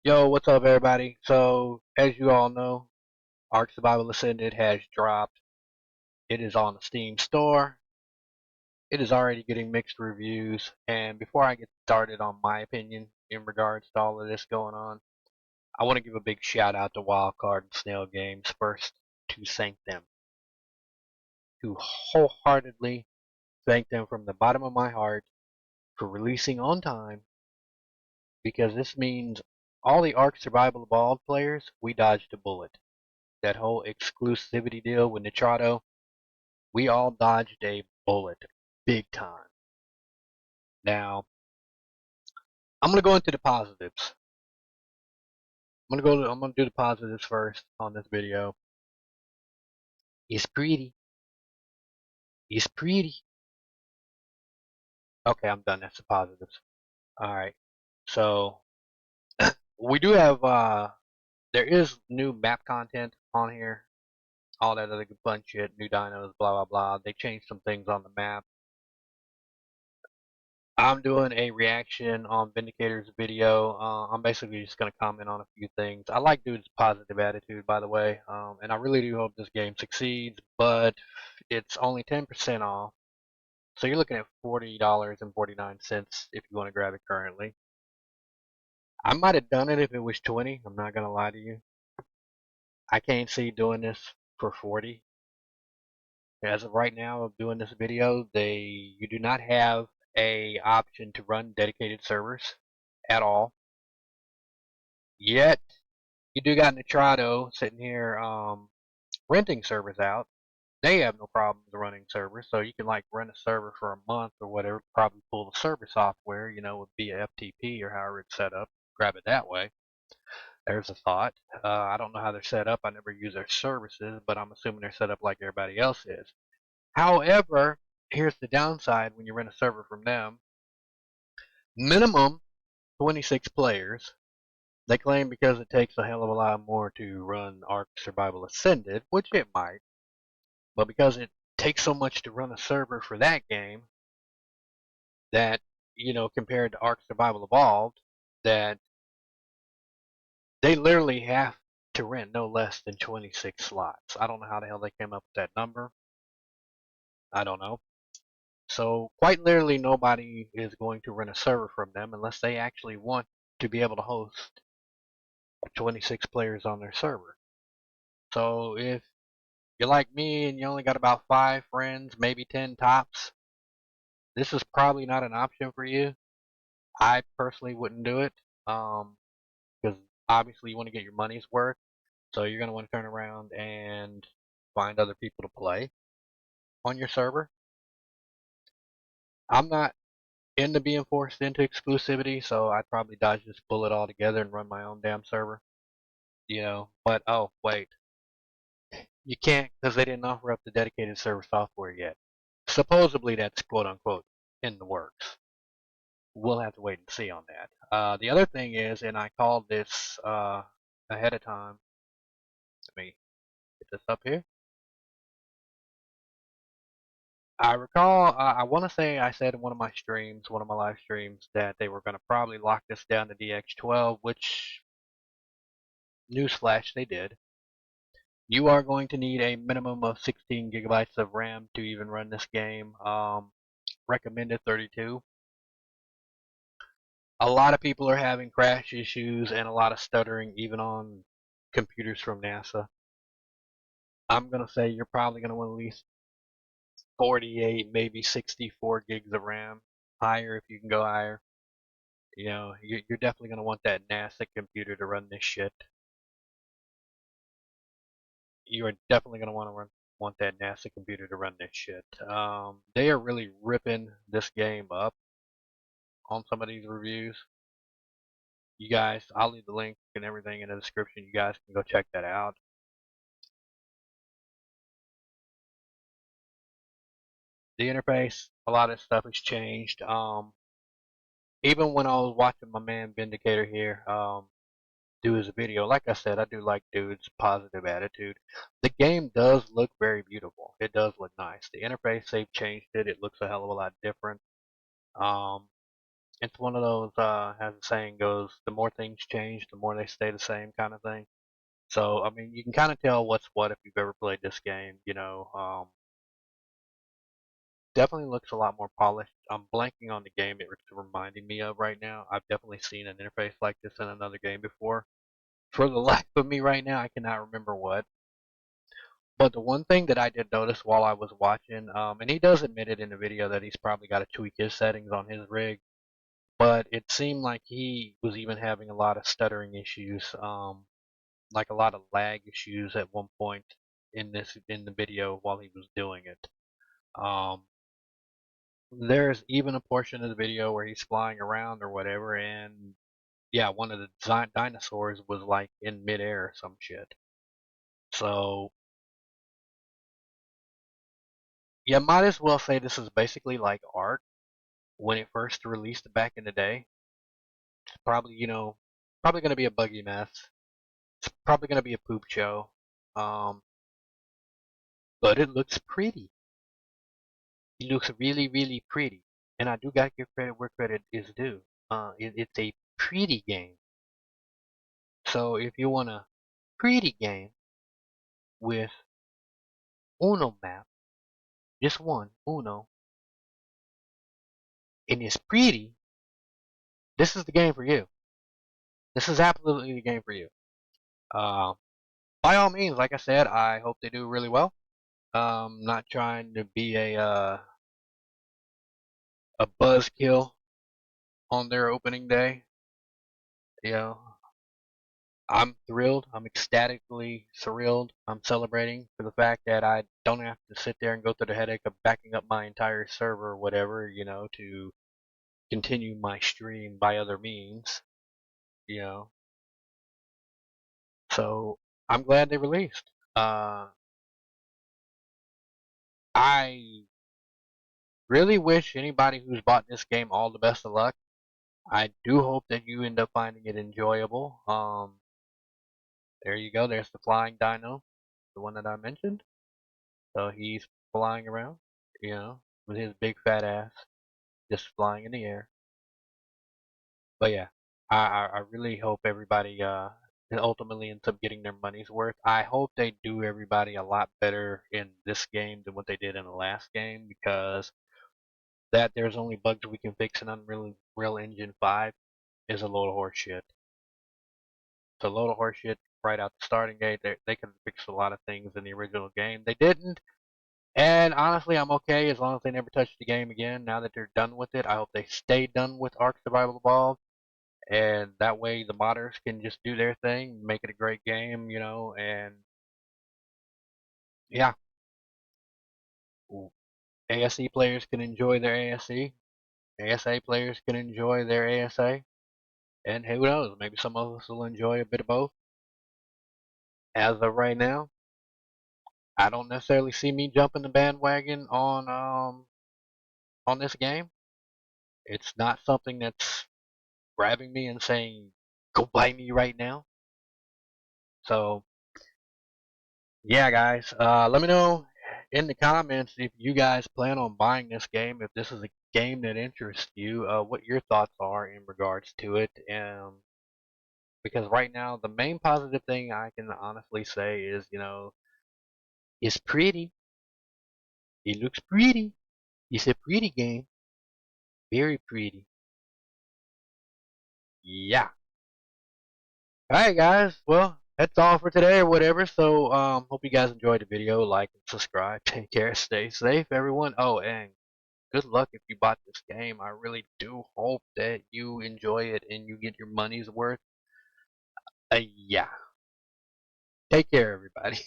Yo, what's up, everybody? So, as you all know, Ark Survival Ascended has dropped. It is on the Steam store. It is already getting mixed reviews. And before I get started on my opinion in regards to all of this going on, I want to give a big shout out to Wildcard and Snail Games first to thank them, to wholeheartedly thank them from the bottom of my heart for releasing on time, because this means all the Ark Survival Evolved players, we dodged a bullet. That whole exclusivity deal with Nitrado, we all dodged a bullet big time. Now, I'm gonna go into the positives. I'm gonna do the positives first on this video. It's pretty. It's pretty. Okay, I'm done. That's the positives. Alright. So we do have there is new map content on here. All that other good fun shit, new dinos, blah blah blah. They changed some things on the map. I'm doing a reaction on Vindicator's video. I'm basically just going to comment on a few things. I like dude's positive attitude, by the way, and I really do hope this game succeeds, but it's only 10% off. So you're looking at $40.49 if you want to grab it currently. I might have done it if it was 20. I'm not going to lie to you. I can't see doing this for 40. As of right now of doing this video, you do not have a option to run dedicated servers at all. Yet you do got Nitrado sitting here renting servers out. They have no problems running servers, so you can like rent a server for a month or whatever, probably pull the server software, via FTP or however it's set up, grab it that way. There's a thought. I don't know how they're set up. I never use their services, but I'm assuming they're set up like everybody else is. However, here's the downside when you rent a server from them. Minimum 26 players. They claim because it takes a hell of a lot more to run Ark Survival Ascended, which it might, but because it takes so much to run a server for that game, that, compared to Ark Survival Evolved, that they literally have to rent no less than 26 slots. I don't know how the hell they came up with that number. I don't know. So quite literally nobody is going to rent a server from them unless they actually want to be able to host 26 players on their server. So if you're like me and you only got about 5 friends, maybe 10 tops, this is probably not an option for you. I personally wouldn't do it, because obviously you want to get your money's worth. So you're going to want to turn around and find other people to play on your server. I'm not into being forced into exclusivity, so I'd probably dodge this bullet altogether and run my own damn server. But oh wait, you can't because they didn't offer up the dedicated server software yet. Supposedly that's quote unquote in the works. We'll have to wait and see on that. The other thing is, and I called this ahead of time. Let me get this up here. I recall, I want to say I said in one of my streams, one of my live streams, that they were going to probably lock this down to DX12, which, newsflash, they did. You are going to need a minimum of 16 gigabytes of RAM to even run this game. Recommended 32. A lot of people are having crash issues and a lot of stuttering, even on computers from NASA. I'm going to say you're probably going to want at least 48, maybe 64 gigs of RAM. Higher if you can go higher. You're definitely going to want that NASA computer to run this shit. You are definitely going to want that NASA computer to run this shit. They are really ripping this game up on some of these reviews. You guys, I'll leave the link and everything in the description. You guys can go check that out. The interface, a lot of stuff has changed. Even when I was watching my man Vindicator here do his video, like I said, I do like dude's positive attitude. The game does look very beautiful. It does look nice. The interface, they've changed it. It looks a hell of a lot different. Um, It's one of those, as the saying goes, the more things change, the more they stay the same kind of thing. So, I mean, you can kind of tell what's what if you've ever played this game. Definitely looks a lot more polished. I'm blanking on the game it's reminding me of right now. I've definitely seen an interface like this in another game before. For the life of me right now, I cannot remember what. But the one thing that I did notice while I was watching, and he does admit it in the video that he's probably got to tweak his settings on his rig, but it seemed like he was even having a lot of stuttering issues, like a lot of lag issues at one point in the video while he was doing it. Um, there's even a portion of the video where he's flying around or whatever, and yeah, one of the dinosaurs was like in midair or some shit. So you might as well say this is basically like ARK when it first released back in the day. It's probably, probably going to be a buggy mess. It's probably going to be a poop show. Um, but it looks pretty. It looks really, really pretty. And I do got to give credit where credit is due. It's a pretty game. So if you want a pretty game with Uno map, just one, Uno, and it's pretty, this is the game for you. This is absolutely the game for you. Uh, by all means, like I said, I hope they do really well. Not trying to be a buzzkill on their opening day. You know, I'm thrilled. I'm ecstatically thrilled. I'm celebrating for the fact that I don't have to sit there and go through the headache of backing up my entire server or whatever, to continue my stream by other means, you know. So I'm glad they released. I really wish anybody who's bought this game all the best of luck. I do hope that you end up finding it enjoyable. There you go. There's the flying dino, the one that I mentioned. So he's flying around, with his big fat ass just flying in the air. But yeah, I really hope everybody ultimately ends up getting their money's worth. I hope they do everybody a lot better in this game than what they did in the last game, because that there's only bugs we can fix in Unreal Engine 5 is a load of horse shit. It's a load of horse shit right out the starting gate. They could fix a lot of things in the original game. They didn't. And honestly, I'm okay as long as they never touch the game again. Now that they're done with it, I hope they stay done with Ark Survival Evolved, and that way the modders can just do their thing, make it a great game, and yeah, ASE players can enjoy their ASE, ASA players can enjoy their ASA, and who knows, maybe some of us will enjoy a bit of both. As of right now, I don't necessarily see me jumping the bandwagon on this game. It's not something that's grabbing me and saying, "Go buy me right now." So yeah, guys, let me know in the comments if you guys plan on buying this game, if this is a game that interests you, what your thoughts are in regards to it. Because right now, the main positive thing I can honestly say is, it's pretty. It looks pretty. It's a pretty game. Very pretty. Yeah. Alright, guys. Well, that's all for today or whatever. So, hope you guys enjoyed the video. Like and subscribe. Take care. Stay safe, everyone. Oh, and good luck if you bought this game. I really do hope that you enjoy it and you get your money's worth. Yeah. Take care, everybody.